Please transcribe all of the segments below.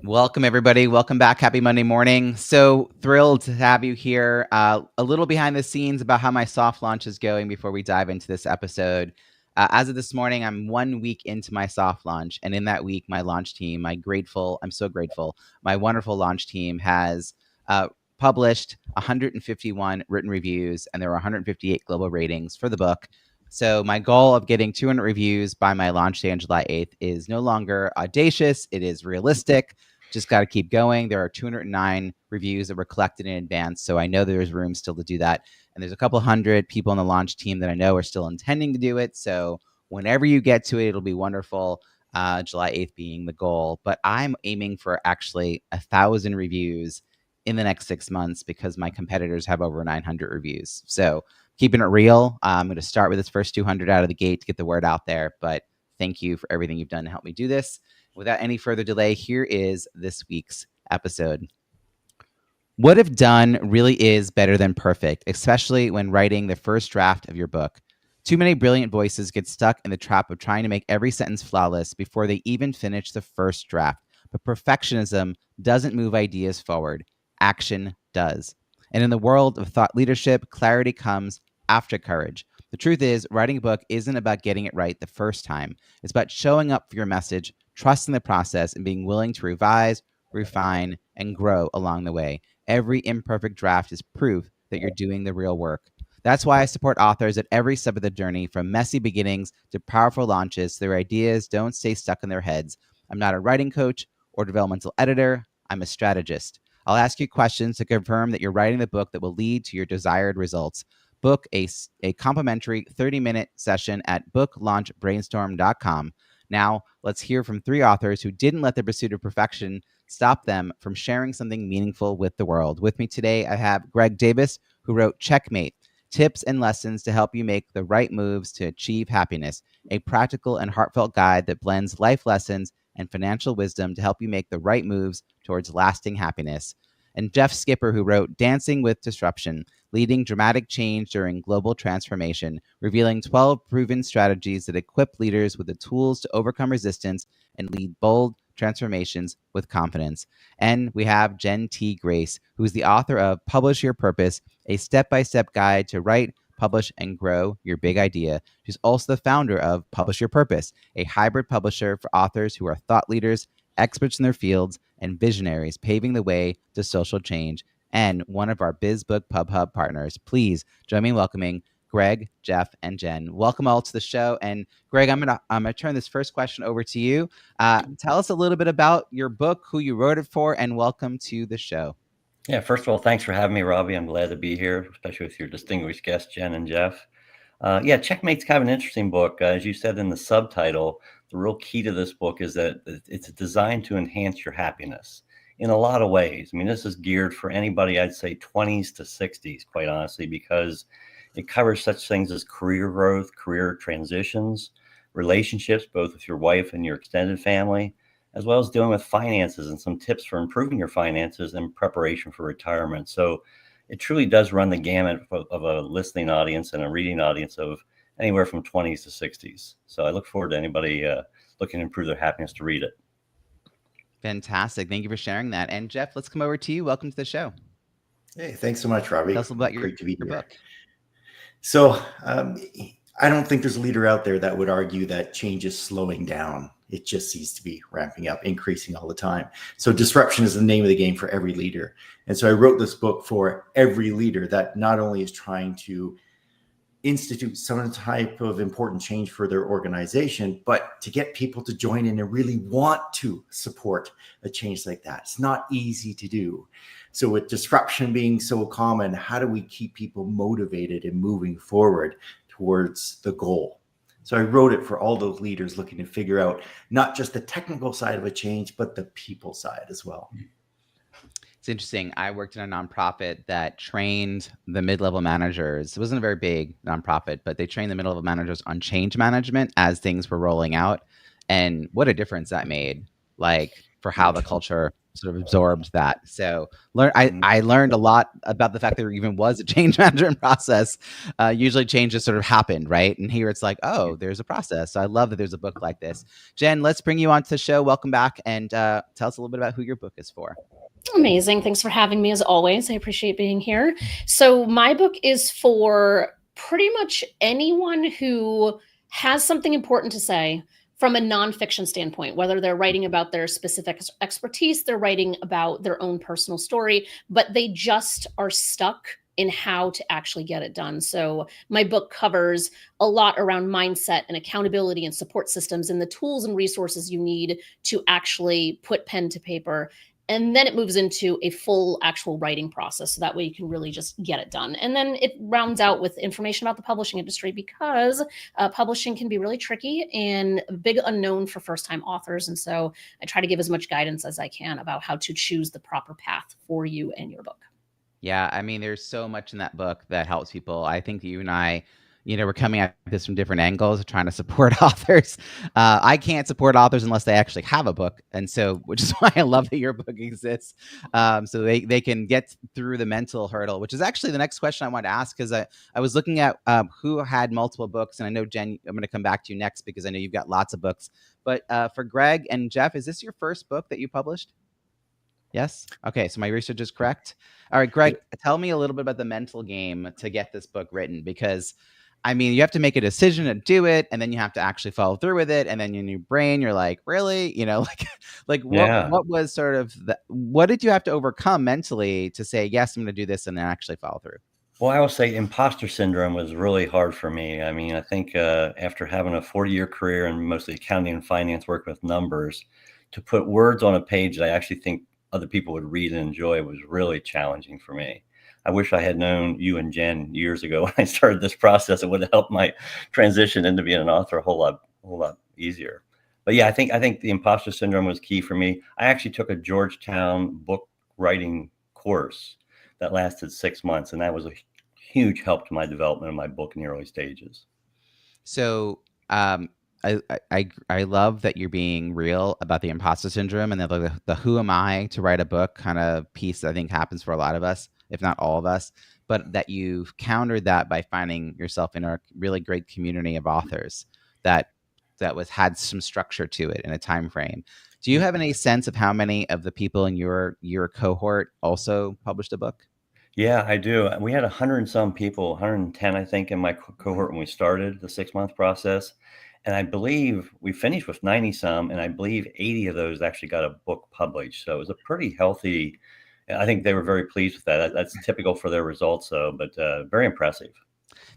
Welcome, everybody. Welcome back. Happy Monday morning. So thrilled to have you here. A little behind the scenes about how my soft launch is going before we dive into this episode. As of this morning, I'm 1 week into my soft launch. And in that week, my launch team, I'm so grateful, my wonderful launch team has published 151 written reviews, and there were 158 global ratings for the book. So my goal of getting 200 reviews by my launch day on July 8th is no longer audacious. It is realistic. Just got to keep going. There are 209 reviews that were collected in advance, so I know there's room still to do that. And there's a couple hundred people on the launch team that I know are still intending to do it. So whenever you get to it, it'll be wonderful. July 8th being the goal, but I'm aiming for actually 1,000 reviews in the next 6 months because my competitors have over 900 reviews. So keeping it real. I'm going to start with this first 200 out of the gate to get the word out there. But thank you for everything you've done to help me do this. Without any further delay, here is this week's episode. What if done really is better than perfect, especially when writing the first draft of your book? Too many brilliant voices get stuck in the trap of trying to make every sentence flawless before they even finish the first draft. But perfectionism doesn't move ideas forward. Action does. And in the world of thought leadership, clarity comes after courage. The truth is, writing a book isn't about getting it right the first time. It's about showing up for your message, trusting the process, and being willing to revise, refine, and grow along the way. Every imperfect draft is proof that you're doing the real work. That's why I support authors at every step of the journey, from messy beginnings to powerful launches, so their ideas don't stay stuck in their heads. I'm not a writing coach or developmental editor. I'm a strategist. I'll ask you questions to confirm that you're writing the book that will lead to your desired results. Book a complimentary 30-minute session at booklaunchbrainstorm.com. Now, let's hear from 3 authors who didn't let the pursuit of perfection stop them from sharing something meaningful with the world. With me today, I have Greg Davis, who wrote Checkmate: Tips and Lessons to Help You Make the Right Moves to Achieve Happiness, a practical and heartfelt guide that blends life lessons and financial wisdom to help you make the right moves towards lasting happiness. And Jeff Skipper, who wrote Dancing with Disruption: Leading Dramatic Change During Global Transformation, revealing 12 proven strategies that equip leaders with the tools to overcome resistance and lead bold transformations with confidence. And we have Jenn T. Grace, who is the author of Publish Your Purpose, a step-by-step guide to write, publish, and grow your big idea. She's also the founder of Publish Your Purpose, a hybrid publisher for authors who are thought leaders, experts in their fields, and visionaries paving the way to social change, and one of our BizBook Pub Hub partners. Please join me in welcoming Greg, Jeff, and Jenn. Welcome all to the show. And Greg, I'm gonna turn this first question over to you. Tell us a little bit about your book, who you wrote it for, and welcome to the show. Yeah, first of all, thanks for having me, Robbie. I'm glad to be here, especially with your distinguished guests, Jenn and Jeff. Checkmate's kind of an interesting book. As you said in the subtitle, the real key to this book is that it's designed to enhance your happiness in a lot of ways. I mean, this is geared for anybody, I'd say 20s to 60s, quite honestly, because it covers such things as career growth, career transitions, relationships, both with your wife and your extended family, as well as dealing with finances and some tips for improving your finances in preparation for retirement. So it truly does run the gamut of a listening audience and a reading audience of anywhere from 20s to 60s. So I look forward to anybody looking to improve their happiness to read it. Fantastic. Thank you for sharing that. And Jeff, let's come over to you. Welcome to the show. Hey, thanks so much, Robbie. Tell us about Great to be your here. book. So I don't think there's a leader out there that would argue that change is slowing down. It just seems to be ramping up, increasing all the time. So disruption is the name of the game for every leader. And so I wrote this book for every leader that not only is trying to institute some type of important change for their organization, but to get people to join in and really want to support a change like that. It's not easy to do. So with disruption being so common, how do we keep people motivated and moving forward towards the goal? So I wrote it for all those leaders looking to figure out not just the technical side of a change, but the people side as well. It's interesting. I worked in a nonprofit that trained the mid-level managers. It wasn't a very big nonprofit, but they trained the mid-level managers on change management as things were rolling out. And what a difference that made, like, for how the culture sort of absorbed that. So I learned a lot about the fact that there even was a change management process. Usually change just sort of happened, right? And here it's like, oh, there's a process. So I love that there's a book like this. Jenn, let's bring you onto the show. Welcome back, and tell us a little bit about who your book is for. Amazing. Thanks for having me as always. I appreciate being here. So my book is for pretty much anyone who has something important to say from a nonfiction standpoint, whether they're writing about their specific expertise, they're writing about their own personal story, but they just are stuck in how to actually get it done. So my book covers a lot around mindset and accountability and support systems and the tools and resources you need to actually put pen to paper. And then it moves into a full actual writing process. So that way you can really just get it done. And then it rounds out with information about the publishing industry, because publishing can be really tricky and a big unknown for first-time authors. And so I try to give as much guidance as I can about how to choose the proper path for you and your book. Yeah, I mean, there's so much in that book that helps people. I think that you and I, we're coming at this from different angles of trying to support authors. I can't support authors unless they actually have a book. And so, which is why I love that your book exists. So they can get through the mental hurdle, which is actually the next question I wanted to ask, because I was looking at who had multiple books. And I know, Jenn, I'm going to come back to you next because I know you've got lots of books. But for Greg and Jeff, is this your first book that you published? Yes? Okay, so my research is correct. All right, Greg, tell me a little bit about the mental game to get this book written, because I mean, you have to make a decision to do it, and then you have to actually follow through with it, and then in your brain, you're like, really? Like what was sort of what did you have to overcome mentally to say, yes, I'm going to do this, and then actually follow through? Well, I will say imposter syndrome was really hard for me. I mean, I think after having a 40-year career in mostly accounting and finance, working with numbers, to put words on a page that I actually think other people would read and enjoy was really challenging for me. I wish I had known you and Jenn years ago when I started this process. It would have helped my transition into being an author a whole lot easier. But yeah, I think the imposter syndrome was key for me. I actually took a Georgetown book writing course that lasted 6 months, and that was a huge help to my development of my book in the early stages. So I love that you're being real about the imposter syndrome and the who am I to write a book kind of piece that I think happens for a lot of us, if not all of us, but that you've countered that by finding yourself in a really great community of authors that had some structure to it in a time frame. Do you have any sense of how many of the people in your cohort also published a book? Yeah, I do. We had 100 and some people, 110, I think, in my cohort when we started the 6-month process. And I believe we finished with 90 some, and I believe 80 of those actually got a book published. So it was a pretty healthy, I think they were very pleased with that. That's typical for their results, though, but very impressive.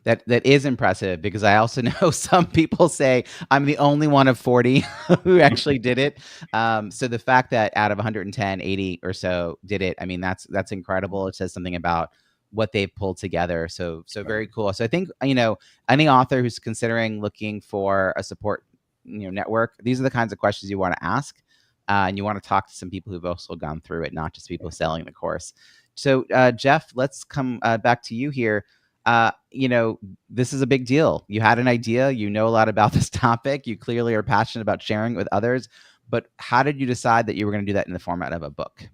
That is impressive, because I also know some people say I'm the only one of 40 who actually did it. So the fact that out of 110, 80 or so did it, I mean, that's incredible. It says something about what they've pulled together. So very cool. So I think, any author who's considering looking for a support, network, these are the kinds of questions you want to ask. And you want to talk to some people who've also gone through it, not just people selling the course. So Jeff, let's come back to you here. This is a big deal. You had an idea, a lot about this topic. You clearly are passionate about sharing it with others, but how did you decide that you were going to do that in the format of a book?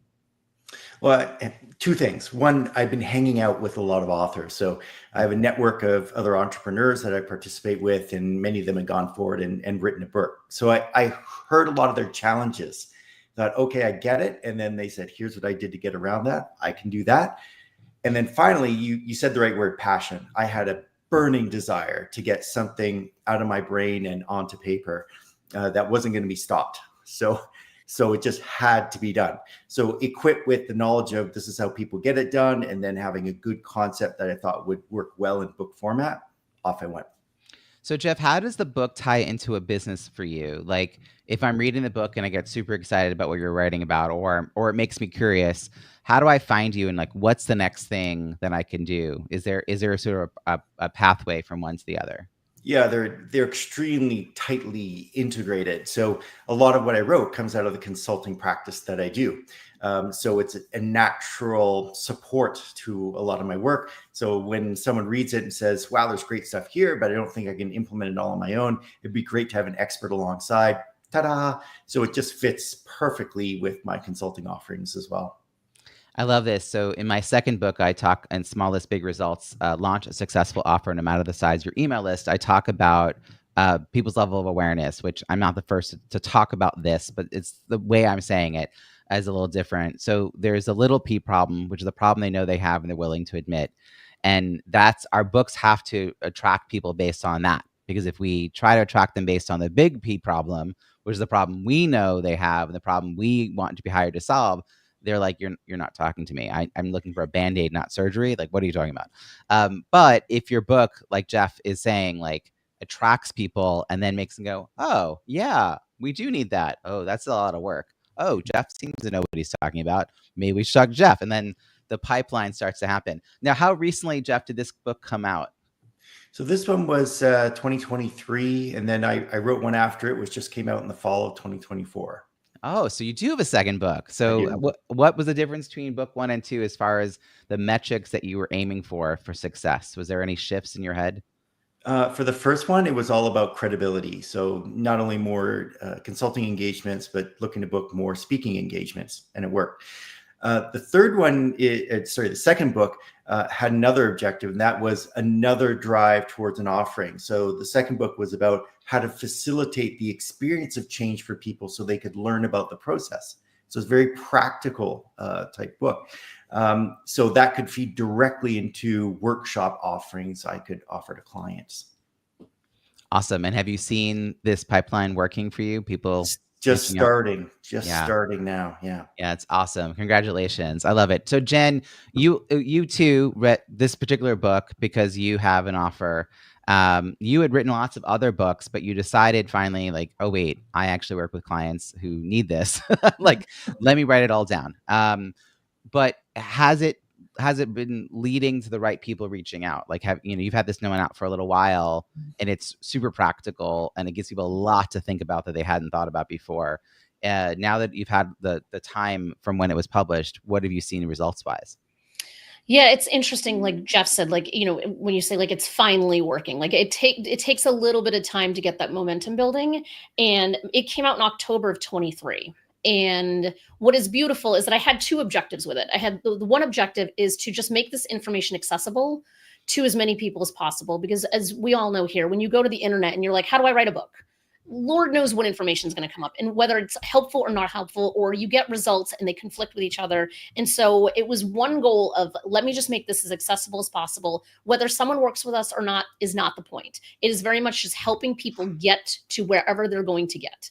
Well, two things. One, I've been hanging out with a lot of authors. So I have a network of other entrepreneurs that I participate with, and many of them have gone forward and written a book. So I heard a lot of their challenges. Thought, okay, I get it. And then they said, here's what I did to get around that. I can do that. And then finally, you said the right word, passion. I had a burning desire to get something out of my brain and onto paper that wasn't going to be stopped. So it just had to be done. So equipped with the knowledge of this is how people get it done, and then having a good concept that I thought would work well in book format, off I went. So Jeff, how does the book tie into a business for you? Like, if I'm reading the book and I get super excited about what you're writing about, or it makes me curious, how do I find you, and like, what's the next thing that I can do? Is there a sort of a pathway from one to the other? Yeah, they're extremely tightly integrated. So a lot of what I wrote comes out of the consulting practice that I do. So it's a natural support to a lot of my work. So when someone reads it and says, wow, there's great stuff here, but I don't think I can implement it all on my own, it'd be great to have an expert alongside. ta-da. So it just fits perfectly with my consulting offerings as well. I love this. So in my second book, I talk in Smallest Big Results, launch a successful offer no matter the size of your email list. I talk about people's level of awareness, which I'm not the first to talk about this, but it's the way I'm saying it is a little different. So there's a little p problem, which is a problem they know they have and they're willing to admit. And that's our books have to attract people based on that. Because if we try to attract them based on the big P problem, which is the problem we know they have and the problem we want to be hired to solve, they're like, you're not talking to me. I'm looking for a Band-Aid, not surgery. Like, what are you talking about? But if your book, like Jeff is saying, like attracts people and then makes them go, oh yeah, we do need that. Oh, that's a lot of work. Oh, Jeff seems to know what he's talking about. Maybe we should talk to Jeff. And then the pipeline starts to happen. Now, how recently, Jeff, did this book come out? So this one was 2023. And then I wrote one after it, which just came out in the fall of 2024. Oh, so you do have a second book. So what was the difference between book 1 and 2 as far as the metrics that you were aiming for success? Was there any shifts in your head? For the first one, it was all about credibility. So not only more consulting engagements, but looking to book more speaking engagements, and it worked. The third one, the second book had another objective, and that was another drive towards an offering. So the second book was about how to facilitate the experience of change for people so they could learn about the process. So it's a very practical type book. So that could feed directly into workshop offerings I could offer to clients. Awesome. And have you seen this pipeline working for you? People just starting now. Yeah. Yeah, it's awesome. Congratulations. I love it. So Jenn, you too read this particular book because you have an offer. You had written lots of other books, but you decided finally, like, oh wait, I actually work with clients who need this. Like, let me write it all down. But has it been leading to the right people reaching out? Like, you've had this known out for a little while, and it's super practical, and it gives people a lot to think about that they hadn't thought about before. Now that you've had the time from when it was published, what have you seen results wise? Yeah, it's interesting. Like Jeff said, like, when you say like it's finally working, like it takes a little bit of time to get that momentum building. And it came out in October of 23. And what is beautiful is that I had two objectives with it. I had the one objective is to just make this information accessible to as many people as possible. Because as we all know here, when you go to the internet and you're like, how do I write a book? Lord knows what information is going to come up and whether it's helpful or not helpful, or you get results and they conflict with each other. And so it was one goal of, let me just make this as accessible as possible. Whether someone works with us or not is not the point. It is very much just helping people get to wherever they're going to get.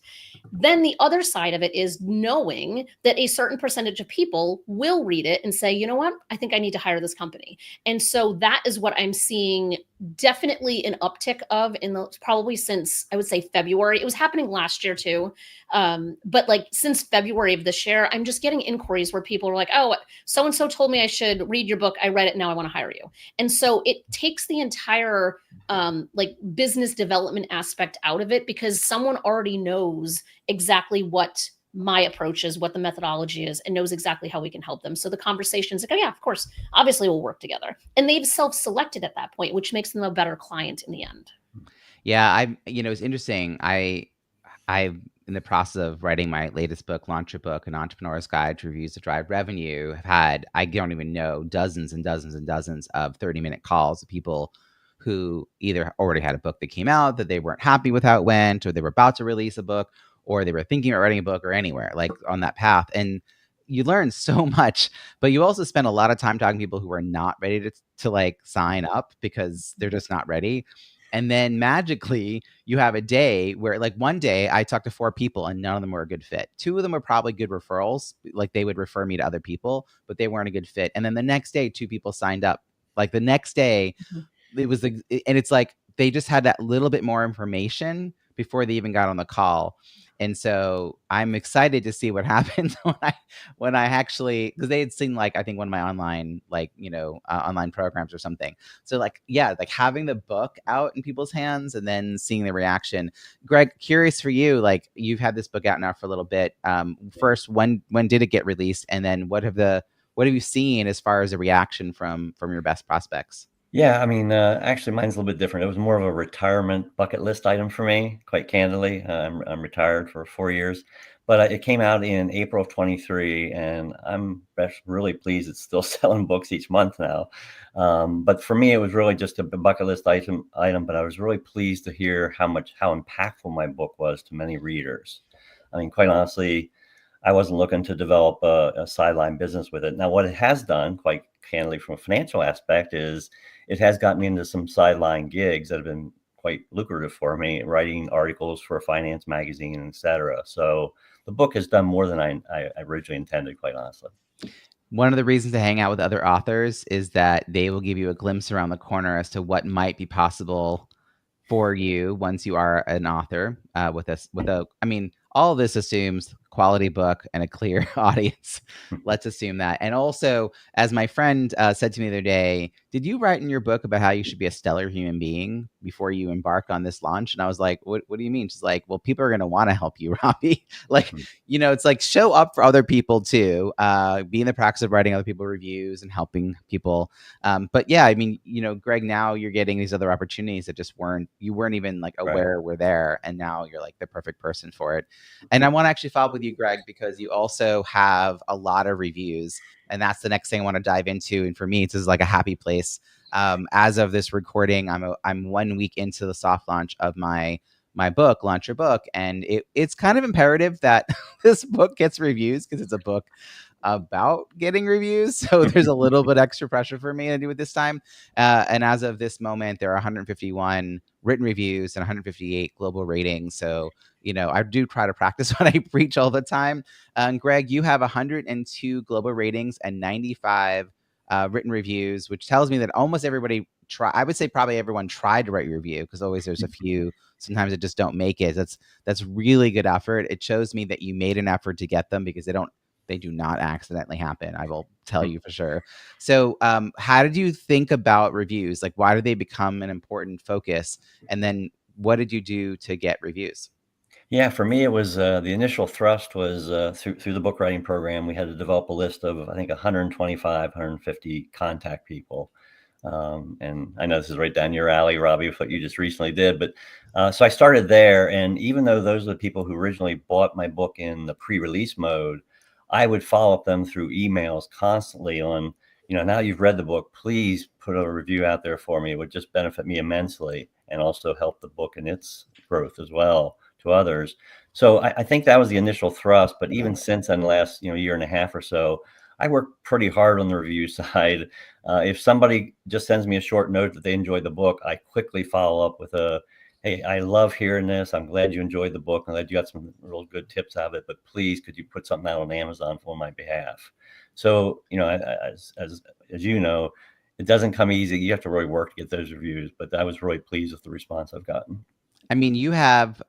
Then the other side of it is knowing that a certain percentage of people will read it and say, you know what, I think I need to hire this company. And so that is what I'm seeing definitely an uptick of probably since, I would say, February. It was happening last year too. But like since February of this year, I'm just getting inquiries where people are like, oh, so-and-so told me I should read your book. I read it. Now I want to hire you. And so it takes the entire like business development aspect out of it, because someone already knows exactly what my approach is, what the methodology is, and knows exactly how we can help them. So the conversation's like, oh yeah, of course, obviously we'll work together. And they've self-selected at that point, which makes them a better client in the end. Yeah, it's interesting. I'm in the process of writing my latest book, Launch Your Book, An Entrepreneur's Guide to Reviews that Drive Revenue. Have had, I don't even know, dozens and dozens and dozens of 30-minute calls of people who either already had a book that came out that they weren't happy with how it went, or they were about to release a book, or they were thinking about writing a book, or anywhere like on that path. And you learn so much, but you also spend a lot of time talking to people who are not ready to like sign up because they're just not ready. And then magically you have a day where, like, one day I talked to 4 people and none of them were a good fit. 2 of them were probably good referrals. Like, they would refer me to other people, but they weren't a good fit. And then the next day, 2 people signed up. Like the next day, it was, and it's like, they just had that little bit more information before they even got on the call. And so I'm excited to see what happens when I actually, because they had seen, like, I think one of my online, like, online programs or something. So like, yeah, like having the book out in people's hands and then seeing the reaction. Greg, curious for you, like, you've had this book out now for a little bit. First, when did it get released? And then what have you seen as far as a reaction from your best prospects? Yeah, I mean, actually, mine's a little bit different. It was more of a retirement bucket list item for me, quite candidly. I'm retired for 4 years, but it came out in April of 23, and really pleased it's still selling books each month now. But for me, it was really just a bucket list item. But I was really pleased to hear how impactful my book was to many readers. I mean, quite honestly, I wasn't looking to develop a sideline business with it. Now, what it has done, quite candidly, from a financial aspect, is it has gotten me into some sideline gigs that have been quite lucrative for me, writing articles for a finance magazine, et cetera. So the book has done more than I originally intended, quite honestly. One of the reasons to hang out with other authors is that they will give you a glimpse around the corner as to what might be possible for you once you are an author. I mean, all of this assumes quality book and a clear audience. Let's assume that. And also, as my friend said to me the other day, did you write in your book about how you should be a stellar human being before you embark on this launch? And I was like, what do you mean? She's like, well, people are going to want to help you, Robbie. Like, it's like show up for other people too. Be in the practice of writing other people reviews and helping people. But yeah, I mean, Greg, now you're getting these other opportunities that you weren't even like aware were there. And now you're like the perfect person for it. And I want to actually follow up with you, Greg, because you also have a lot of reviews. And that's the next thing I want to dive into. And for me, it's just like a happy place. As of this recording, I'm 1 week into the soft launch of my book, Launch Your Book. And it's kind of imperative that this book gets reviews because it's a book about getting reviews. So there's a little bit extra pressure for me to do it this time. And as of this moment, there are 151 written reviews and 158 global ratings. So, I do try to practice what I preach all the time. Greg, you have 102 global ratings and 95 written reviews, which tells me that almost everybody I would say probably everyone tried to write a review because always there's a few, sometimes it just don't make it. That's really good effort. It shows me that you made an effort to get them because they do not accidentally happen. I will tell you for sure. So how did you think about reviews? Like, why do they become an important focus? And then what did you do to get reviews? Yeah, for me, it was the initial thrust was through the book writing program. We had to develop a list of, I think, 125, 150 contact people. And I know this is right down your alley, Robbie, with what you just recently did. But so I started there. And even though those are the people who originally bought my book in the pre-release mode, I would follow up them through emails constantly on, now you've read the book, please put a review out there for me. It would just benefit me immensely and also help the book in its growth as well to others. So I think that was the initial thrust. But even since then, the last year and a half or so, I work pretty hard on the review side. If somebody just sends me a short note that they enjoyed the book, I quickly follow up with hey, I love hearing this. I'm glad you enjoyed the book. I'm glad you got some real good tips out of it. But please, could you put something out on Amazon for my behalf? So, as you know, it doesn't come easy. You have to really work to get those reviews. But I was really pleased with the response I've gotten. I mean, you have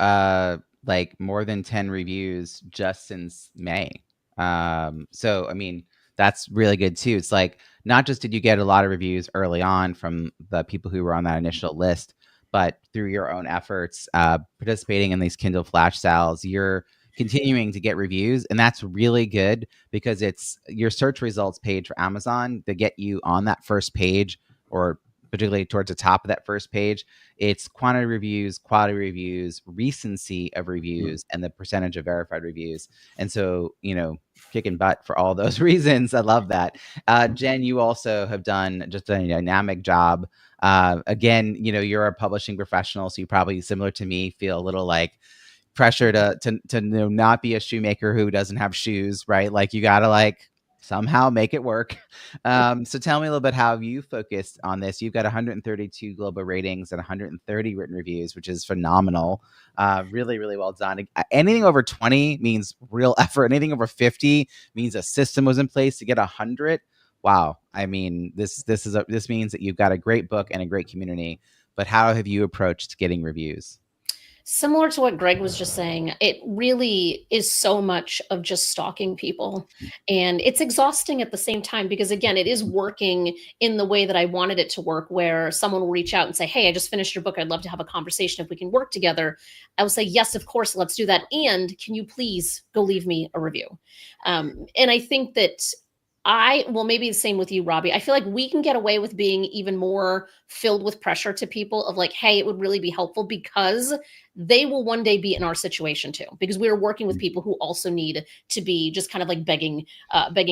like more than 10 reviews just since May. So, I mean, that's really good too. It's like, not just did you get a lot of reviews early on from the people who were on that initial list, but through your own efforts, participating in these Kindle flash sales, you're continuing to get reviews. And that's really good because it's your search results page for Amazon to get you on that first page, or particularly towards the top of that first page. It's quantity reviews, quality reviews, recency of reviews, and the percentage of verified reviews. And so, kicking butt for all those reasons. I love that. Jenn, you also have done just a dynamic job. Again, you're a publishing professional, so you probably, similar to me, feel a little like pressure to not be a shoemaker who doesn't have shoes, right? Like, you gotta like somehow make it work. So tell me a little bit how you focused on this. You've got 132 global ratings and 130 written reviews, which is phenomenal. Really, really well done. Anything over 20 means real effort. Anything over 50 means a system was in place. To get 100, wow. I mean, this means that you've got a great book and a great community. But how have you approached getting reviews? Similar to what Greg was just saying, it really is so much of just stalking people. And it's exhausting at the same time because, again, it is working in the way that I wanted it to work, where someone will reach out and say, hey, I just finished your book. I'd love to have a conversation if we can work together. I will say, yes, of course, let's do that. And can you please go leave me a review? And I think that Well, maybe the same with you, Robbie. I feel like we can get away with being even more filled with pressure to people of like, hey, it would really be helpful because they will one day be in our situation too, because we're working with people who also need to be just kind of like begging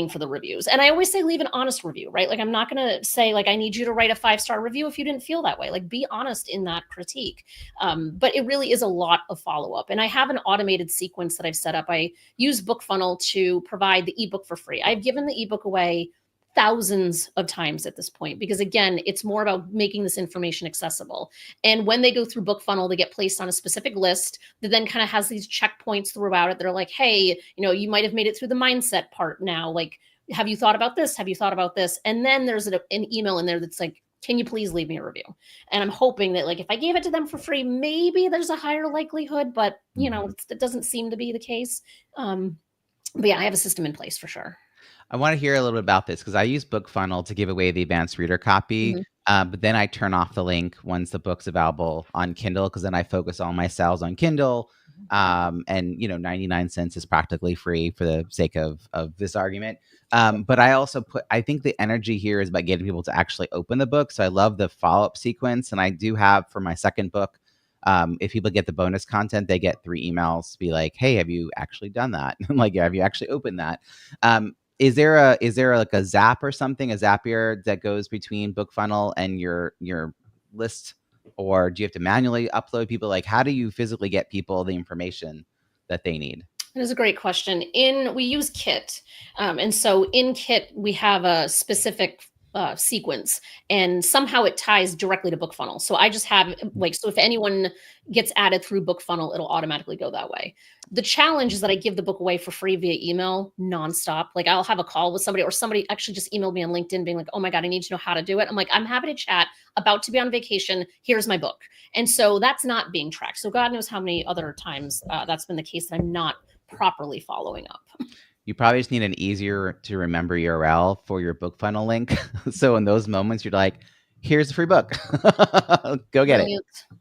for the reviews. And I always say, leave an honest review, right? Like, I'm not going to say like, I need you to write a 5-star review if you didn't feel that way. Like, be honest in that critique. But it really is a lot of follow-up. And I have an automated sequence that I've set up. I use BookFunnel to provide the ebook for free. I've given the ebook away thousands of times at this point, because again, it's more about making this information accessible. And when they go through BookFunnel, they get placed on a specific list that then kind of has these checkpoints throughout it. They're like, hey, you might have made it through the mindset part now. Like, have you thought about this? Have you thought about this? And then there's an email in there that's like, can you please leave me a review? And I'm hoping that like, if I gave it to them for free, maybe there's a higher likelihood, but it doesn't seem to be the case. But yeah, I have a system in place for sure. I want to hear a little bit about this because I use BookFunnel to give away the advanced reader copy. But then I turn off the link once the book's available on Kindle, because then I focus all my sales on Kindle. And 99 cents is practically free for the sake of this argument. But I think the energy here is about getting people to actually open the book. So I love the follow-up sequence. And I do have for my second book, if people get the bonus content, they get 3 emails to be like, hey, have you actually done that? Like, have you actually opened that? Is there like a Zap or something, a Zapier that goes between BookFunnel and your list, or do you have to manually upload people? Like, how do you physically get people the information that they need? That is a great question. We use Kit, and so in Kit we have a specific sequence, and somehow it ties directly to BookFunnel. So I just have so if anyone gets added through BookFunnel, it'll automatically go that way. The challenge is that I give the book away for free via email nonstop. Like, I'll have a call with somebody, or somebody actually just emailed me on LinkedIn being like, oh my God, I need to know how to do it. I'm like, I'm happy to chat, about to be on vacation. Here's my book. And so that's not being tracked. So God knows how many other times that's been the case that I'm not properly following up. You probably just need an easier to remember URL for your BookFunnel link. So in those moments, you're like, here's a free book. Go get it.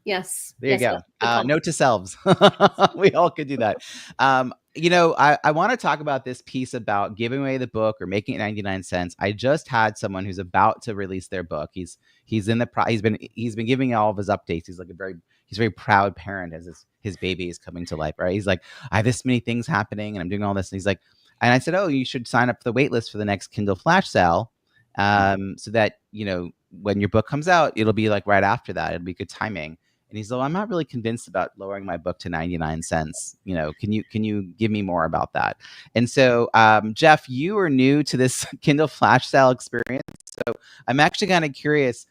Yes. There you go. Note to selves. We all could do that. I want to talk about this piece about giving away the book or making it 99 cents. I just had someone who's about to release their book. He's been giving all of his updates. He's like he's a very proud parent as his baby is coming to life, right? He's like, I have this many things happening and I'm doing all this. And he's like, and I said, oh, you should sign up for the wait list for the next Kindle flash sale. So that, when your book comes out, it'll be like right after that. It'll be good timing. And he's like, I'm not really convinced about lowering my book to 99 cents. Can you give me more about that? And so, Jeff, you are new to this Kindle flash sale experience. So I'm actually kind of curious,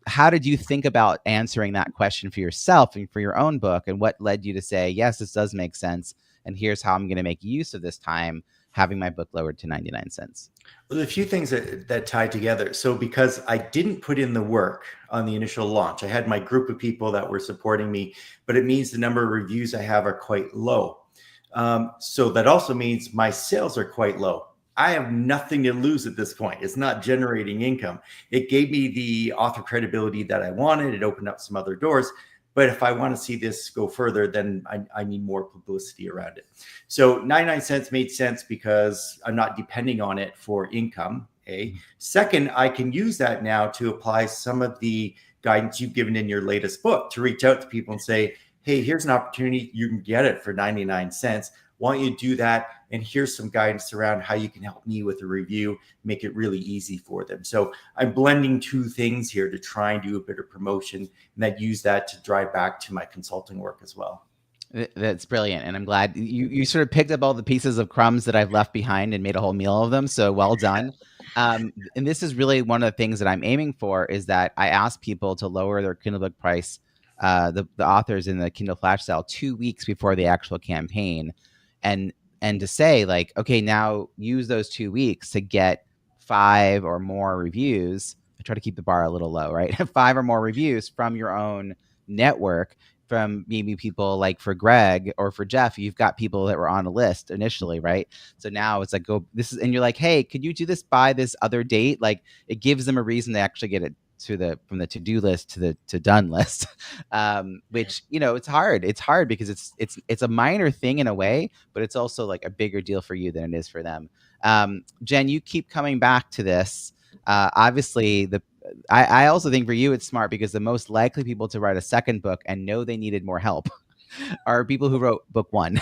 how did you think about answering that question for yourself and for your own book? And what led you to say, yes, this does make sense. And here's how I'm going to make use of this time, having my book lowered to 99 cents. Well, a few things that tie together. So because I didn't put in the work on the initial launch, I had my group of people that were supporting me, but it means the number of reviews I have are quite low. So that also means my sales are quite low. I have nothing to lose at this point. It's not generating income. It gave me the author credibility that I wanted. It opened up some other doors. But if I want to see this go further, then I need more publicity around it. So 99 cents made sense because I'm not depending on it for income. Second, I can use that now to apply some of the guidance you've given in your latest book to reach out to people and say, hey, here's an opportunity. You can get it for 99 cents. Why don't you do that? And here's some guidance around how you can help me with a review, make it really easy for them. So I'm blending two things here to try and do a bit of promotion, and then use that to drive back to my consulting work as well. That's brilliant. And I'm glad you sort of picked up all the pieces of crumbs that I've left behind and made a whole meal of them. So well done. And this is really one of the things that I'm aiming for, is that I ask people to lower their Kindle book price, the authors in the Kindle flash sale, 2 weeks before the actual campaign. And to say like, okay, now use those 2 weeks to get 5 or more reviews. I try to keep the bar a little low, right? 5 or more reviews from your own network, from maybe people like for Greg or for Jeff, you've got people that were on a list initially, right? So now it's like, and you're like, hey, could you do this by this other date? Like, it gives them a reason to actually get it from the to-do list to the to done list, which, you know, it's hard. It's hard because it's a minor thing in a way, but it's also like a bigger deal for you than it is for them. Jenn, you keep coming back to this. Obviously, I also think for you it's smart because the most likely people to write a second book and know they needed more help are people who wrote book one.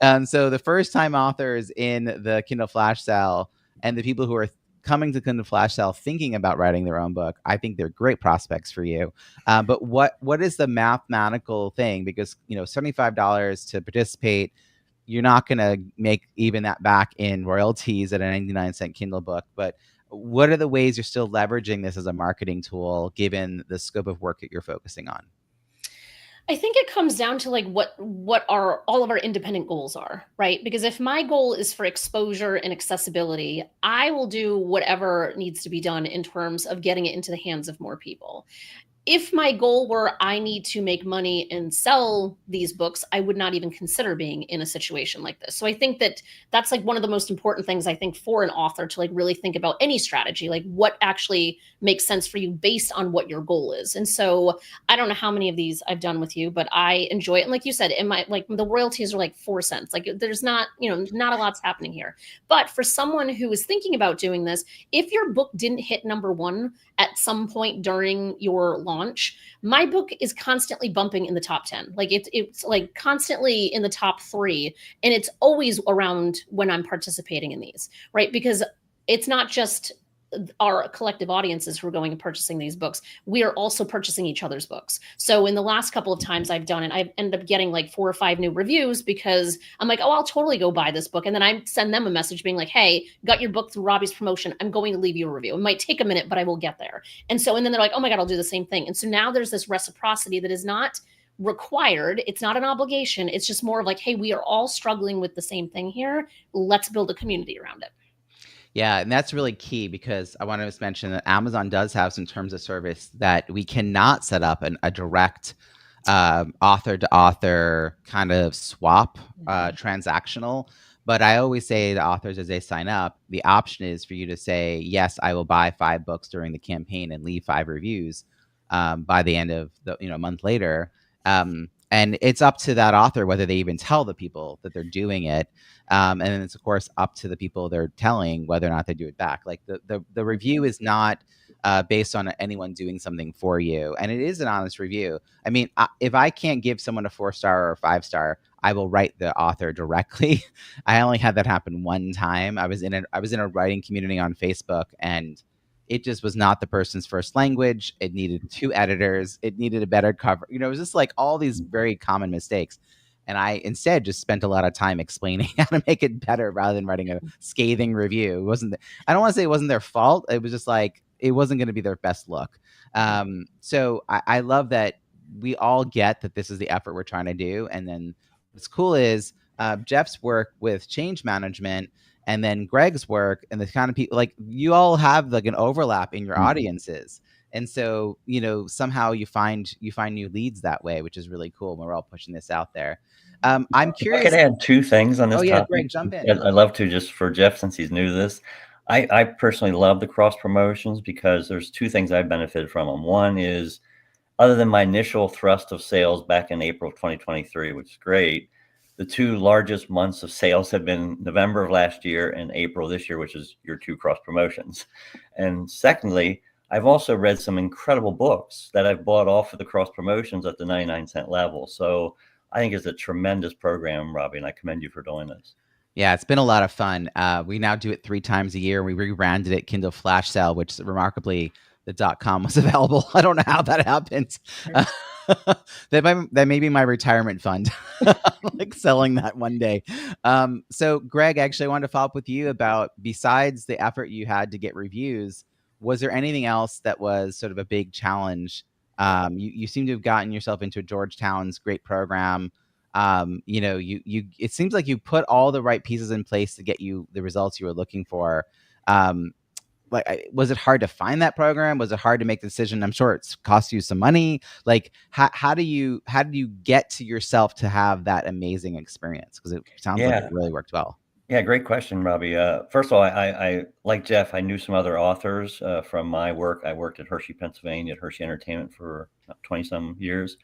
And so the first time authors in the Kindle flash sale and the people who are coming to Kindle flash sale thinking about writing their own book, I think they're great prospects for you. But what is the mathematical thing? Because, you know, $75 to participate, you're not going to make even that back in royalties at a 99-cent Kindle book. But what are the ways you're still leveraging this as a marketing tool, given the scope of work that you're focusing on? I think it comes down to like what our all of our independent goals are, right? Because if my goal is for exposure and accessibility, I will do whatever needs to be done in terms of getting it into the hands of more people. If my goal were I need to make money and sell these books, I would not even consider being in a situation like this. So I think that that's like one of the most important things I think for an author to like really think about any strategy, like what actually makes sense for you based on what your goal is. And so I don't know how many of these I've done with you, but I enjoy it. And like you said, in my like the royalties are like 4 cents. Like there's not, you know, not a lot's happening here. But for someone who is thinking about doing this, if your book didn't hit number 1 at some point during your launch, my book is constantly bumping in the top 10. Like it's like constantly in the top 3. And it's always around when I'm participating in these, right? Because it's not just our collective audiences who are going and purchasing these books. We are also purchasing each other's books. So in the last couple of times I've done it, I've ended up getting like 4 or 5 new reviews because I'm like, oh, I'll totally go buy this book. And then I send them a message being like, hey, got your book through Robbie's promotion. I'm going to leave you a review. It might take a minute, but I will get there. And then they're like, oh my God, I'll do the same thing. And so now there's this reciprocity that is not required. It's not an obligation. It's just more of like, hey, we are all struggling with the same thing here. Let's build a community around it. Yeah, and that's really key because I want to just mention that Amazon does have some terms of service that we cannot set up a direct author to author kind of swap transactional. But I always say to authors as they sign up, the option is for you to say, yes, I will buy 5 books during the campaign and leave 5 reviews by the end of the a month later. And it's up to that author whether they even tell the people that they're doing it. And then it's, of course, up to the people they're telling whether or not they do it back. Like the review is not based on anyone doing something for you. And it is an honest review. I mean, if I can't give someone a 4-star or a 5-star, I will write the author directly. I only had that happen one time. I was in a writing community on Facebook, and it just was not the person's first language. It needed 2 editors. It needed a better cover. You know, it was just like all these very common mistakes. And I instead just spent a lot of time explaining how to make it better rather than writing a scathing review. I don't want to say it wasn't their fault. It was just like, it wasn't going to be their best look. So I love that we all get that this is the effort we're trying to do. And then what's cool is Jeff's work with change management and then Greg's work and the kind of people, like you all have like an overlap in your audiences. And so, you know, somehow you find new leads that way, which is really cool when we're all pushing this out there. I'm curious. If I could add 2 things on this topic. Greg, jump in. I'd love to, just for Jeff, since he's new to this. I personally love the cross promotions because there's 2 things I've benefited from them. One is, other than my initial thrust of sales back in April of 2023, which is great, the 2 largest months of sales have been November of last year and April this year, which is your 2 cross promotions. And secondly, I've also read some incredible books that I've bought off of the cross promotions at the 99-cent level. So I think it's a tremendous program, Robbie, and I commend you for doing this. Yeah, it's been a lot of fun. We now do it 3 times a year. We rebranded it Kindle Flash Sale, which remarkably the .com was available. I don't know how that happened. That may be my retirement fund, like selling that one day. So Greg, actually, I wanted to follow up with you about, besides the effort you had to get reviews, was there anything else that was sort of a big challenge? You seem to have gotten yourself into Georgetown's great program. You know, it seems like you put all the right pieces in place to get you the results you were looking for. Was it hard to find that program? Was it hard to make the decision? I'm sure it's cost you some money. Like, how do you get to yourself to have that amazing experience? Because it sounds like it really worked well. Yeah, great question, Robbie. First of all, I like Jeff. I knew some other authors from my work. I worked at Hershey, Pennsylvania, at Hershey Entertainment for 20 some years.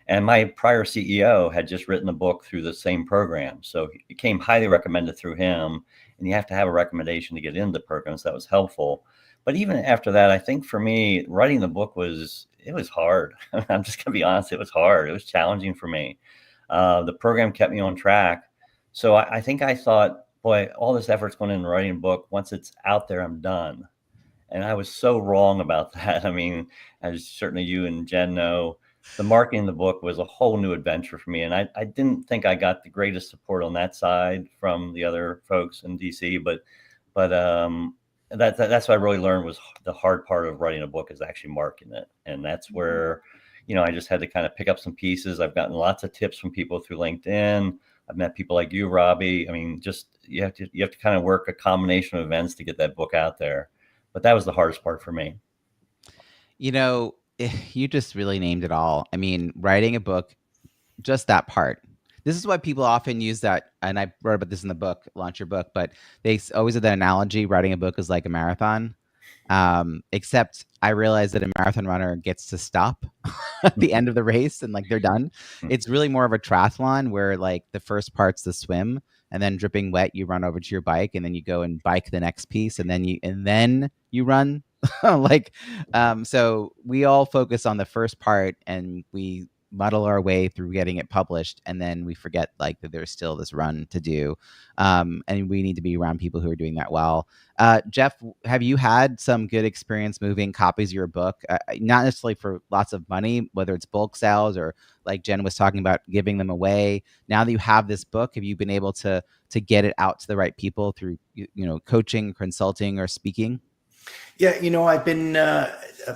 And my prior CEO had just written a book through the same program. So it came highly recommended through him. And you have to have a recommendation to get into the program. So that was helpful. But even after that, I think for me, writing the book was hard. I'm just going to be honest. It was hard. It was challenging for me. The program kept me on track. So I think I thought, boy, all this effort's going into writing a book. Once it's out there, I'm done. And I was so wrong about that. I mean, as certainly you and Jen know, the marketing of the book was a whole new adventure for me. And I didn't think I got the greatest support on that side from the other folks in DC, but that's what I really learned was the hard part of writing a book is actually marketing it. And that's where, I just had to kind of pick up some pieces. I've gotten lots of tips from people through LinkedIn. I've met people like you, Robbie. I mean, just you have to kind of work a combination of events to get that book out there. But that was the hardest part for me. You just really named it all. I mean, writing a book, just that part. This is why people often use that, and I wrote about this in the book, Launch Your Book, but they always have that analogy, writing a book is like a marathon. Except I realized that a marathon runner gets to stop at the end of the race and like they're done. It's really more of a triathlon where like the first part's the swim and then dripping wet, you run over to your bike and then you go and bike the next piece and then you run. So we all focus on the first part and we muddle our way through getting it published, and then we forget like that there's still this run to do, and we need to be around people who are doing that well. Jeff, have you had some good experience moving copies of your book, not necessarily for lots of money, whether it's bulk sales or like Jen was talking about giving them away? Now that you have this book, have you been able to get it out to the right people through coaching, consulting, or speaking? Yeah, I've been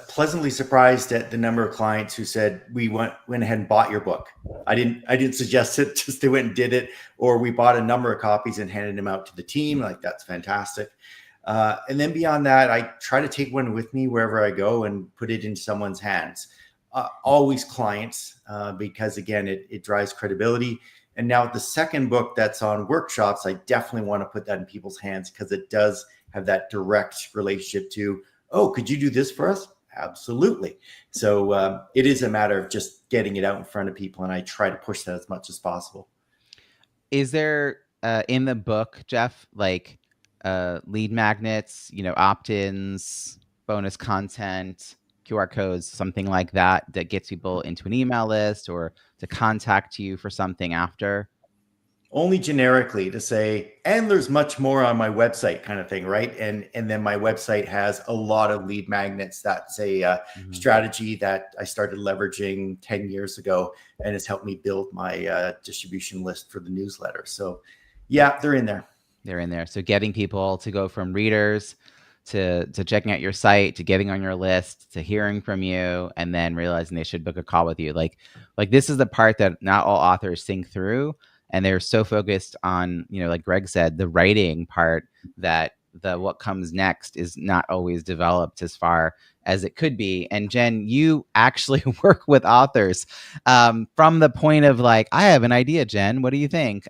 pleasantly surprised at the number of clients who said we went ahead and bought your book. I didn't suggest it; just they went and did it, or we bought a number of copies and handed them out to the team. Like that's fantastic. And then beyond that, I try to take one with me wherever I go and put it in someone's hands. Always clients, because again, it drives credibility. And now the second book that's on workshops, I definitely want to put that in people's hands because it does have that direct relationship to, oh, could you do this for us? Absolutely. So it is a matter of just getting it out in front of people. And I try to push that as much as possible. Is there in the book, Jeff, like lead magnets, opt-ins, bonus content, QR codes, something like that gets people into an email list or to contact you for something after? Only generically to say, and there's much more on my website kind of thing, right? And then my website has a lot of lead magnets. That's a strategy that I started leveraging 10 years ago and has helped me build my distribution list for the newsletter. So yeah, they're in there. They're in there. So getting people to go from readers to checking out your site, to getting on your list, to hearing from you, and then realizing they should book a call with you. Like this is the part that not all authors think through. And they're so focused on, like Greg said, the writing part, that what comes next is not always developed as far as it could be. And Jen, you actually work with authors from the point of like, I have an idea, Jen, what do you think?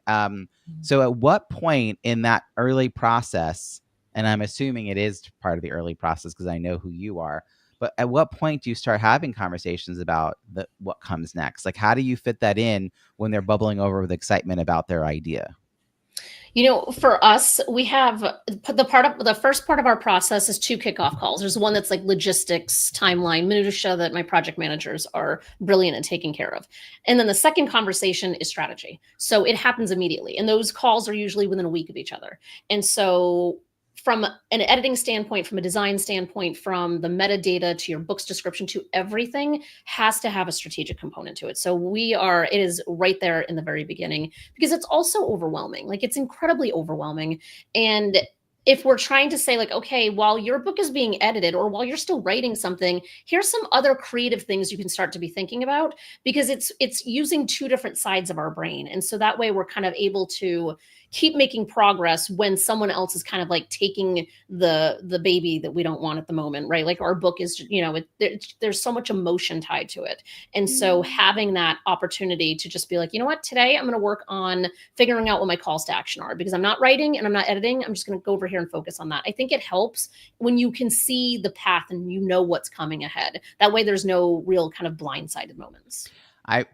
So at what point in that early process, and I'm assuming it is part of the early process because I know who you are, but at what point do you start having conversations about what comes next? Like, how do you fit that in when they're bubbling over with excitement about their idea? For us, we have the first part of our process is 2 kickoff calls. There's one that's like logistics, timeline, minutia that my project managers are brilliant at taking care of. And then the second conversation is strategy. So it happens immediately. And those calls are usually within a week of each other. And so from an editing standpoint, from a design standpoint, from the metadata to your book's description to everything has to have a strategic component to it. So it is right there in the very beginning because it's also overwhelming. Like it's incredibly overwhelming. And if we're trying to say like, okay, while your book is being edited or while you're still writing something, here's some other creative things you can start to be thinking about, because it's using 2 different sides of our brain. And so that way we're kind of able to keep making progress when someone else is kind of like taking the baby that we don't want at the moment, right? Like our book is, there's so much emotion tied to it. And so having that opportunity to just be like, you know what, today I'm going to work on figuring out what my calls to action are, because I'm not writing and I'm not editing. I'm just going to go over here and focus on that. I think it helps when you can see the path and you know what's coming ahead. That way there's no real kind of blindsided moments.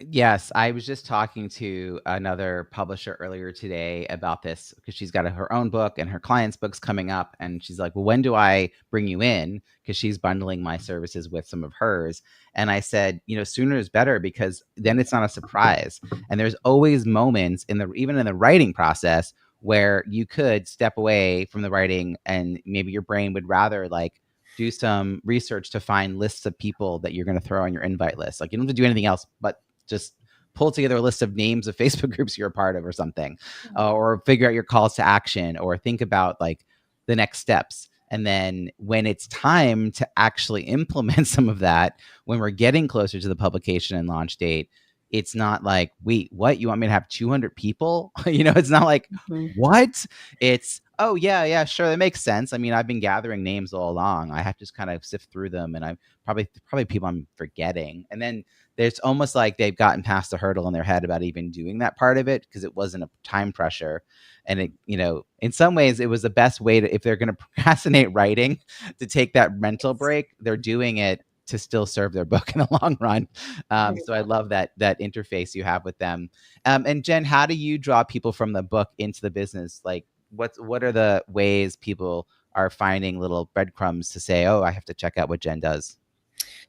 Yes, I was just talking to another publisher earlier today about this, because she's got her own book and her clients' books coming up, and she's like, "Well, when do I bring you in?" Because she's bundling my services with some of hers, and I said, sooner is better, because then it's not a surprise, and there's always moments even in the writing process where you could step away from the writing, and maybe your brain would rather like do some research to find lists of people that you're going to throw on your invite list. Like, you don't have to do anything else but just pull together a list of names of Facebook groups you're a part of or something, or figure out your calls to action, or think about like the next steps. And then when it's time to actually implement some of that, when we're getting closer to the publication and launch date, it's not like, wait, what? You want me to have 200 people? It's not like, what? It's, oh, yeah, sure. That makes sense. I mean, I've been gathering names all along. I have to just kind of sift through them, and I'm probably people I'm forgetting. And then there's almost like they've gotten past the hurdle in their head about even doing that part of it, because it wasn't a time pressure. And it, in some ways it was the best way to, if they're going to procrastinate writing, to take that mental break, they're doing it to still serve their book in the long run. So I love that interface you have with them. And Jen, how do you draw people from the book into the business? Like, what are the ways people are finding little breadcrumbs to say, oh, I have to check out what Jen does?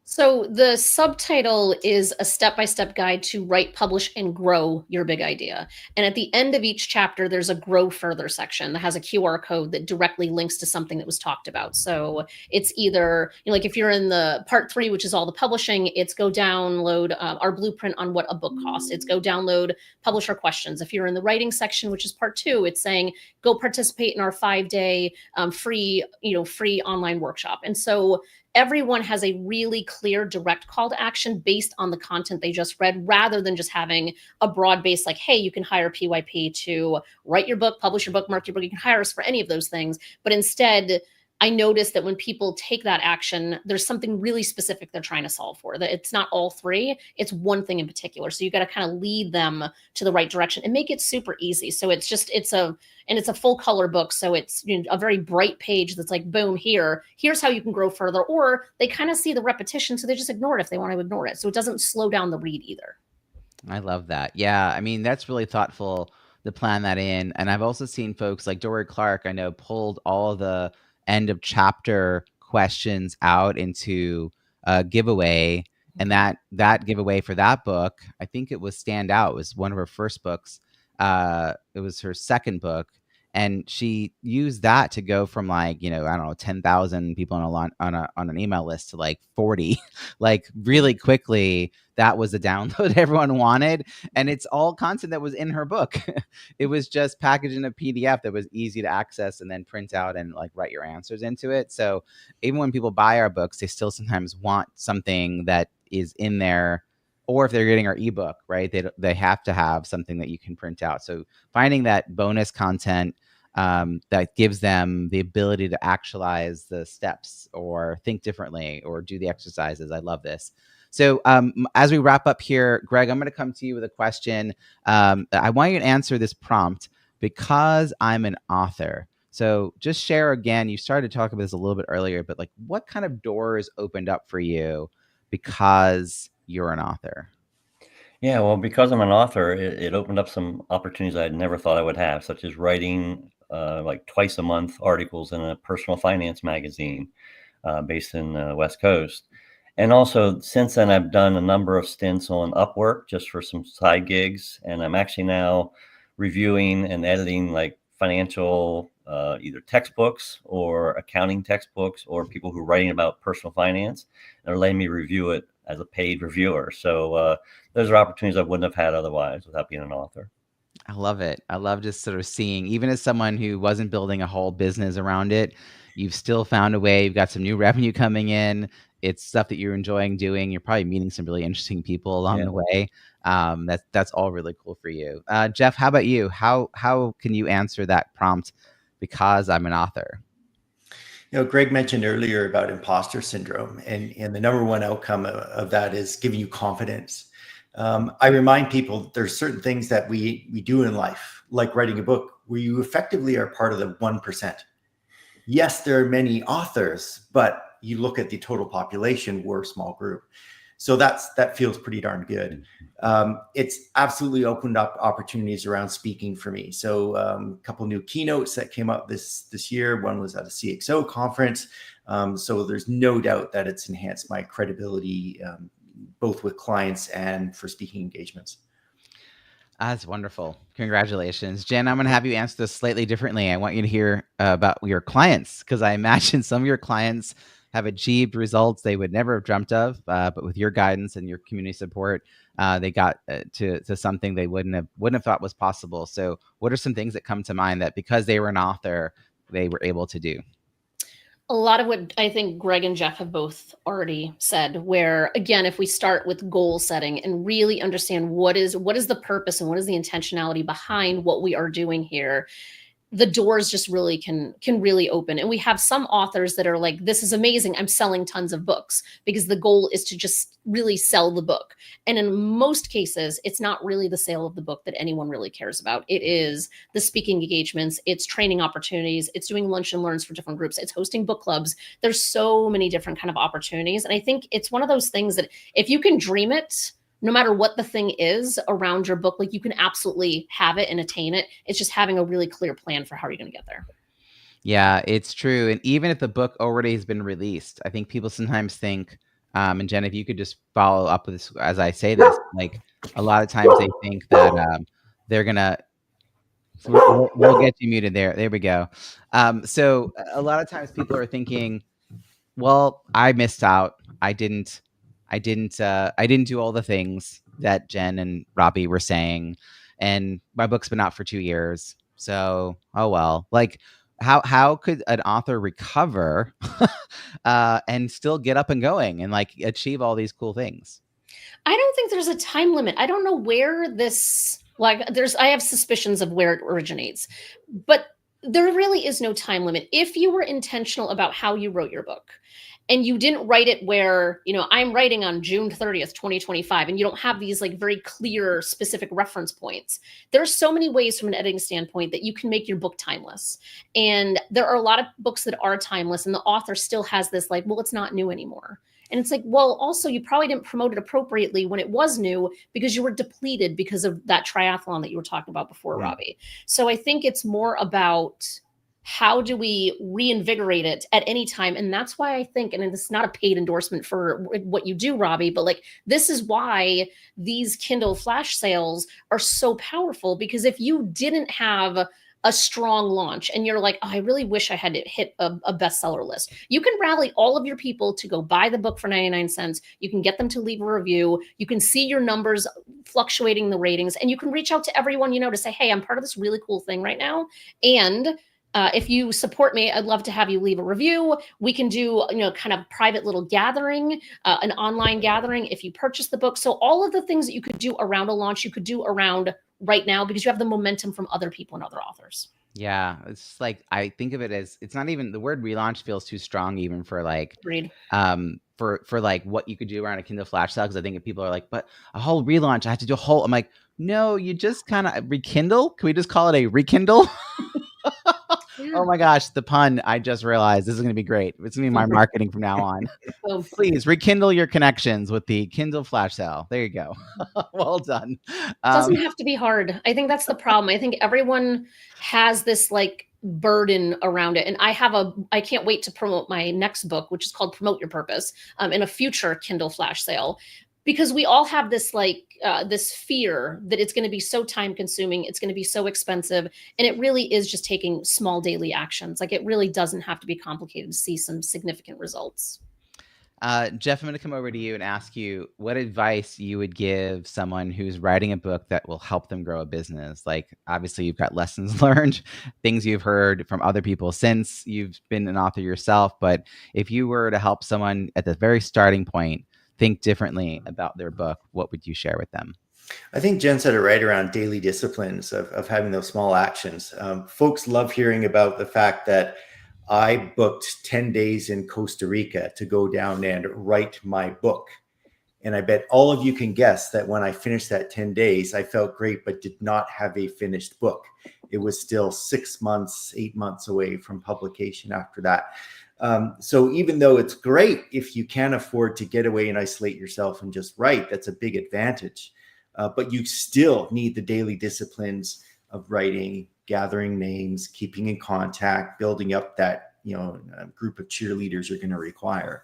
So the subtitle is a step-by-step guide to write, publish, and grow your big idea. And at the end of each chapter, there's a grow further section that has a QR code that directly links to something that was talked about. So it's either, like if you're in the part 3, which is all the publishing, it's go download our blueprint on what a book costs. It's go download publisher questions. If you're in the writing section, which is part 2, it's saying go participate in our 5-day free online workshop. And so everyone has a really clear, direct call to action based on the content they just read, rather than just having a broad base like, hey, you can hire PYP to write your book, publish your book, market your book. You can hire us for any of those things. But instead, I noticed that when people take that action, there's something really specific they're trying to solve for. That it's not all 3, it's one thing in particular. So you got to kind of lead them to the right direction and make it super easy. So it's a full color book. So it's a very bright page that's like, boom, here's how you can grow further. Or they kind of see the repetition, so they just ignore it if they want to ignore it. So it doesn't slow down the read either. I love that. Yeah, I mean, that's really thoughtful to plan that in. And I've also seen folks like Dory Clark, I know, pulled all the end of chapter questions out into a giveaway. And that giveaway for that book, I think it was Stand Out, was one of her first books. It was her second book. And she used that to go from like, I don't know, 10,000 people on an email list to like 40, like really quickly. That was the download everyone wanted. And it's all content that was in her book. It was just packaged in a PDF that was easy to access and then print out and like write your answers into it. So even when people buy our books, they still sometimes want something that is in there. Or if they're getting our ebook, right, they have to have something that you can print out. So finding that bonus content that gives them the ability to actualize the steps or think differently or do the exercises. I love this. So as we wrap up here, Greg, I'm going to come to you with a question. I want you to answer this prompt, because I'm an author. So just share again, you started to talk about this a little bit earlier, but like what kind of doors opened up for you because you're an author? Yeah, well, because I'm an author, it opened up some opportunities I had never thought I would have, such as writing like twice a month articles in a personal finance magazine based in the West Coast. And also, since then, I've done a number of stints on Upwork just for some side gigs. And I'm actually now reviewing and editing like financial either textbooks or accounting textbooks, or people who are writing about personal finance and are letting me review it as a paid reviewer. So those are opportunities I wouldn't have had otherwise without being an author. I love it. I love just sort of seeing, even as someone who wasn't building a whole business around it, you've still found a way. You've got some new revenue coming in. it's stuff that you're enjoying doing. You're probably meeting some really interesting people along Yeah. the way. That's all really cool for you. Jeff, how about you? How can you answer that prompt? Because I'm an author. Greg mentioned earlier about imposter syndrome, and the number one outcome of that is giving you confidence. I remind people that there's certain things that we do in life, like writing a book, where you effectively are part of the 1%. Yes, there are many authors, but you look at the total population, we're a small group. So that feels pretty darn good. It's absolutely opened up opportunities around speaking for me. So a couple new keynotes that came up this year. One was at a CXO conference. So there's no doubt that it's enhanced my credibility, both with clients and for speaking engagements. That's wonderful. Congratulations. Jen, I'm going to have you answer this slightly differently. I want you to hear about your clients, because I imagine some of your clients have achieved results they would never have dreamt of, but with your guidance and your community support, they got to something they wouldn't have thought was possible. So what are some things that come to mind that because they were an author, they were able to do? A lot of what I think Greg and Jeff have both already said, where again, if we start with goal setting and really understand what is the purpose and what is the intentionality behind what we are doing here, the doors just really can really open. And we have some authors that are like, this is amazing, I'm selling tons of books, because the goal is to just really sell the book. And in most cases, it's not really the sale of the book that anyone really cares about. It is the speaking engagements, it's training opportunities, it's doing lunch and learns for different groups, it's hosting book clubs. There's so many different kind of opportunities. And I think it's one of those things that if you can dream it, no matter what the thing is around your book, like you can absolutely have it and attain it. It's just having a really clear plan for how you're going to get there. Yeah, it's true. And even if the book already has been released, I think people sometimes think, and Jen, if you could just follow up with this as I say this, like a lot of times they think that they're gonna. So we'll get you muted there. There we go. So a lot of times people are thinking, well, I missed out. I didn't do all the things that Jen and Robbie were saying, and my book's been out for 2 years. So, oh well. Like, how could an author recover and still get up and going and like achieve all these cool things? I don't think there's a time limit. I don't know where this, like, I have suspicions of where it originates, but there really is no time limit. If you were intentional about how you wrote your book, and you didn't write it where, I'm writing on June 30th, 2025, and you don't have these like very clear, specific reference points. There's so many ways from an editing standpoint that you can make your book timeless. And there are a lot of books that are timeless, and the author still has this like, well, it's not new anymore. And it's like, well, also, you probably didn't promote it appropriately when it was new because you were depleted because of that triathlon that you were talking about before, Robbie. So I think it's more about how do we reinvigorate it at any time? And that's why I think, and it's not a paid endorsement for what you do, Robbie, but like, this is why these Kindle flash sales are so powerful, because if you didn't have a strong launch and you're like, oh, I really wish I had hit a bestseller list, you can rally all of your people to go buy the book for 99 cents. You can get them to leave a review. You can see your numbers fluctuating in the ratings, and you can reach out to everyone to say, hey, I'm part of this really cool thing right now. And if you support me, I'd love to have you leave a review. We can do, kind of private little gathering, an online gathering if you purchase the book. So all of the things that you could do around a launch, you could do around right now, because you have the momentum from other people and other authors. Yeah, it's like, I think of it as, it's not even, the word relaunch feels too strong even for like, Agreed. For like what you could do around a Kindle flash sale. Because I think if people are like, but a whole relaunch, I have to do a whole, I'm like, no, you just kind of rekindle. Can we just call it a rekindle? Yeah. Oh my gosh, the pun. I just realized this is going to be great. It's going to be my marketing from now on. Please rekindle your connections with the Kindle flash sale. There you go. Well done. It doesn't have to be hard. I think that's the problem. I think everyone has this like burden around it. And I can't wait to promote my next book, which is called Promote Your Purpose, in a future Kindle flash sale. Because we all have this this fear that it's going to be so time consuming, it's going to be so expensive. And it really is just taking small daily actions. Like, it really doesn't have to be complicated to see some significant results. Jeff, I'm going to come over to you and ask you what advice you would give someone who's writing a book that will help them grow a business. Like, obviously, you've got lessons learned, things you've heard from other people since you've been an author yourself. But if you were to help someone at the very starting point think differently about their book, what would you share with them? I think Jen said it right around daily disciplines of having those small actions. Folks love hearing about the fact that I booked 10 days in Costa Rica to go down and write my book. And I bet all of you can guess that when I finished that 10 days, I felt great, but did not have a finished book. It was still 6 months, 8 months away from publication after that. So even though it's great if you can afford to get away and isolate yourself and just write, that's a big advantage. But you still need the daily disciplines of writing, gathering names, keeping in contact, building up that group of cheerleaders you're going to require.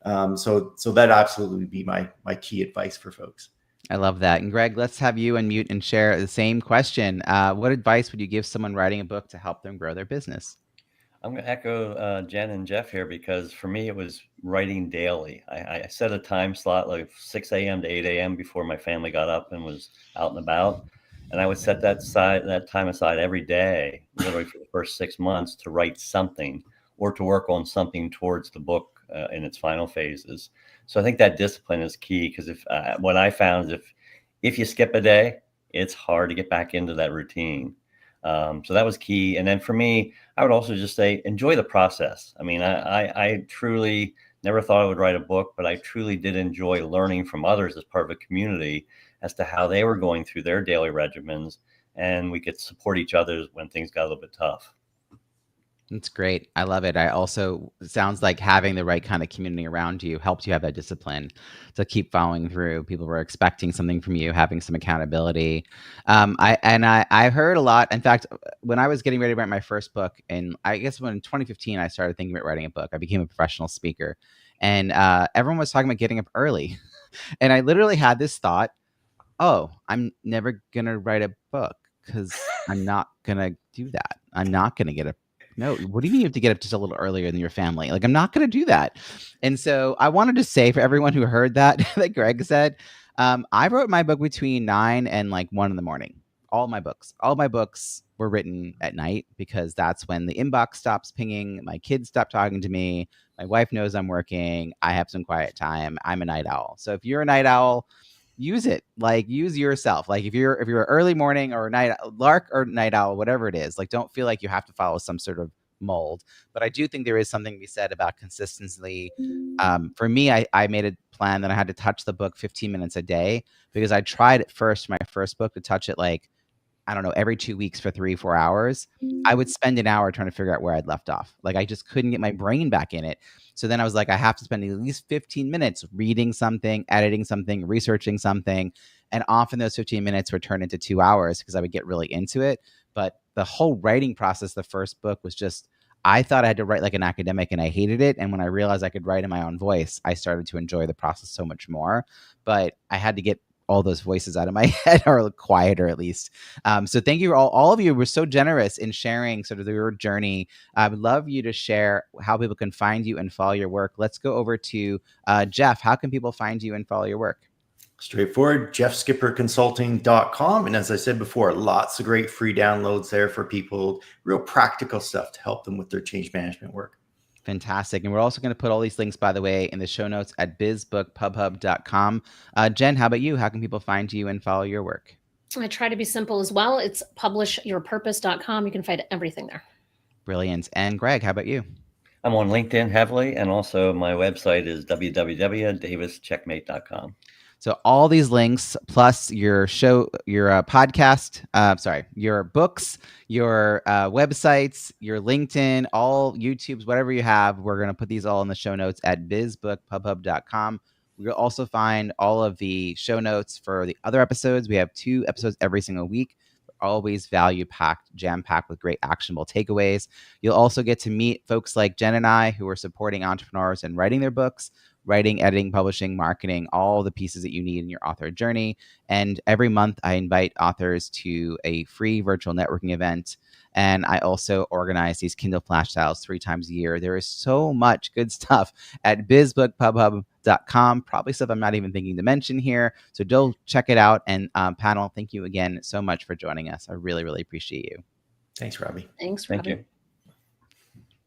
So that absolutely would be my key advice for folks. I love that. And Greg, let's have you unmute and share the same question. What advice would you give someone writing a book to help them grow their business? I'm going to echo Jen and Jeff here, because for me, it was writing daily. I set a time slot like 6 a.m. to 8 a.m. before my family got up and was out and about. And I would set that time aside every day, literally for the first 6 months, to write something or to work on something towards the book in its final phases. So I think that discipline is key, because what I found is if you skip a day, it's hard to get back into that routine. So that was key. And then for me, I would also just say, enjoy the process. I mean, I truly never thought I would write a book, but I truly did enjoy learning from others as part of a community as to how they were going through their daily regimens, and we could support each other when things got a little bit tough. That's great. I love it. It sounds like having the right kind of community around you helps you have that discipline to keep following through. People were expecting something from you, having some accountability. I heard a lot. In fact, when I was getting ready to write my first book, and I guess when in 2015 I started thinking about writing a book, I became a professional speaker, and everyone was talking about getting up early, and I literally had this thought: oh, I'm never gonna write a book because I'm not gonna do that. I'm not gonna get up. No, what do you mean you have to get up just a little earlier than your family? Like, I'm not gonna do that. And so I wanted to say for everyone who heard that, that Greg said, I wrote my book between 9 and like 1 in the morning. All my books were written at night, because that's when the inbox stops pinging, my kids stop talking to me, my wife knows I'm working, I have some quiet time. I'm a night owl. So if you're a night owl, use it. Like, use yourself. Like, if you're early morning or night lark or night owl, whatever it is, like, don't feel like you have to follow some sort of mold. But I do think there is something to be said about consistency. For me, I made a plan that I had to touch the book 15 minutes a day, because I tried at first, my first book, to touch it like, I don't know, every 2 weeks for 3-4 hours. I would spend an hour trying to figure out where I'd left off. Like, I just couldn't get my brain back in it. So then I was like, I have to spend at least 15 minutes reading something, editing something, researching something. And often those 15 minutes would turn into 2 hours, because I would get really into it. But the whole writing process, the first book, was just, I thought I had to write like an academic, and I hated it. And when I realized I could write in my own voice, I started to enjoy the process so much more. But I had to get all those voices out of my head, or quieter at least. So thank you. All of you were so generous in sharing sort of your journey. I would love you to share how people can find you and follow your work. Let's go over to Jeff. How can people find you and follow your work? Straightforward, jeffskipperconsulting.com. And as I said before, lots of great free downloads there for people, real practical stuff to help them with their change management work. Fantastic. And we're also going to put all these links, by the way, in the show notes at bizbookpubhub.com. Jen, how about you? How can people find you and follow your work? I try to be simple as well. It's publishyourpurpose.com. You can find everything there. Brilliant. And Greg, how about you? I'm on LinkedIn heavily, and also my website is www.davischeckmate.com. So all these links, plus your show, your podcast, your books, your websites, your LinkedIn, all YouTubes, whatever you have, we're going to put these all in the show notes at bizbookpubhub.com. We'll also find all of the show notes for the other episodes. We have 2 episodes every single week. Always value-packed, jam-packed with great actionable takeaways. You'll also get to meet folks like Jen and I, who are supporting entrepreneurs and writing their books, writing, editing, publishing, marketing, all the pieces that you need in your author journey. And every month I invite authors to a free virtual networking event. And I also organize these Kindle flash sales 3 times a year. There is so much good stuff at bizbookpubhub.com, probably stuff I'm not even thinking to mention here. So do check it out. And panel, thank you again so much for joining us. I really, really appreciate you. Thanks, Robbie. Thanks, Thank Robbie. you.